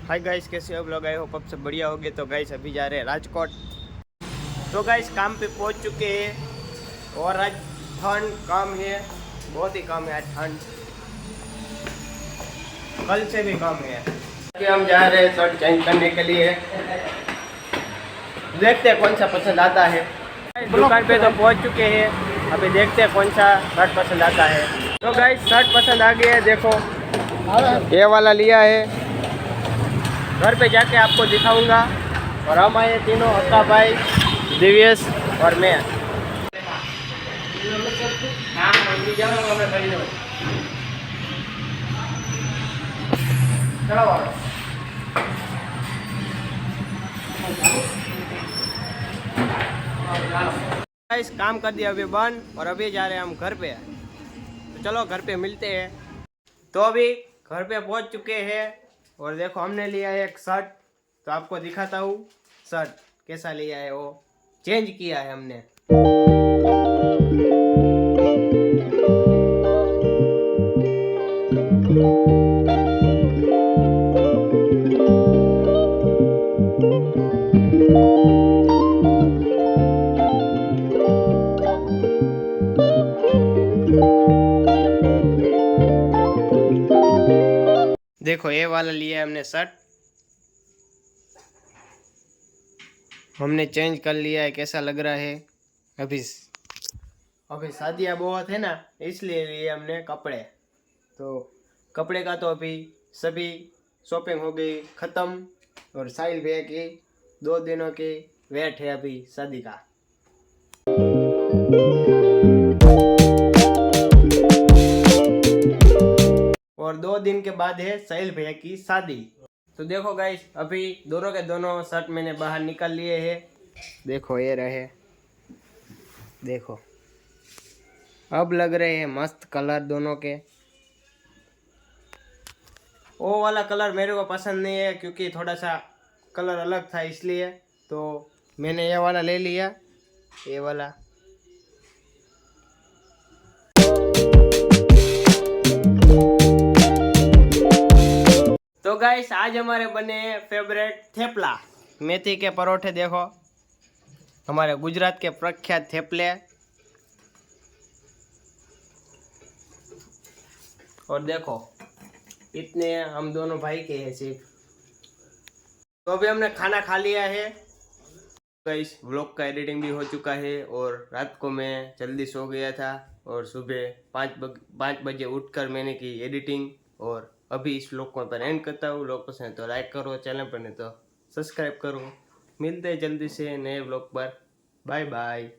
Hi guys, कैसे हो आप लोग? आए हो आप सब बढ़िया होगे। तो गाइस अभी जा रहे हैं राजकोट। तो गाइस काम पे पहुंच चुके हैं और आज ठंड कम है, बहुत ही कम है आज ठंड, कल से भी कम है। अभी हम जा रहे हैं शर्ट चेंज करने के लिए, देखते हैं कौन सा पसंद आता है। दुकान पे तो पहुंच चुके हैं, अभी देखते हैं कौन सा शर्ट पसंद आता है। तो गाइस शर्ट पसंद आ गया है, देखो ये वाला लिया है। घर पे जाके आपको दिखाऊंगा। और हम आए तीनों, अक्का भाई, दिव्यस और मैं। इस काम कर दिया अभी बंद और अभी जा रहे हैं हम घर पे। तो चलो घर पे मिलते हैं। तो अभी घर पे पहुंच चुके हैं और देखो हमने लिया है एक शर्ट। तो आपको दिखाता हूँ शर्ट कैसा लिया है, वो चेंज किया है हमने। देखो ये वाला लिया है हमने शर्ट, हमने चेंज कर लिया है। कैसा लग रहा है? अभी अभी शादियाँ बहुत है ना, इसलिए लिए हमने कपड़े। तो कपड़े का तो अभी सभी शॉपिंग हो गई ख़त्म। और साहिल भैया की 2 दिनों की वेट है अभी शादी का। और 2 दिन के बाद है साहिल भैया की शादी। तो देखो गाइस अभी दोनों के दोनों शर्ट मैंने बाहर निकाल लिए हैं। देखो ये रहे, देखो अब लग रहे हैं मस्त कलर दोनों के। वो वाला कलर मेरे को पसंद नहीं है क्योंकि थोड़ा सा कलर अलग था, इसलिए तो मैंने ये वाला ले लिया, ये वाला। तो गाइस आज हमारे बने फेवरेट थेपला, मेथी के परोठे। देखो हमारे गुजरात के प्रख्यात थेपले। और देखो इतने हम दोनों भाई के हैं सिर्फ। तो अभी हमने खाना खा लिया है। गाइस व्लॉग का एडिटिंग भी हो चुका है और रात को मैं जल्दी सो गया था और सुबह 5 बजे उठकर मैंने की एडिटिंग। और अभी इस व्लॉग को पर एंड करता हूँ। व्लॉग पसंद है तो लाइक करो, चैनल पर नहीं तो सब्सक्राइब करो। मिलते हैं जल्दी से नए व्लॉग पर। Bye bye.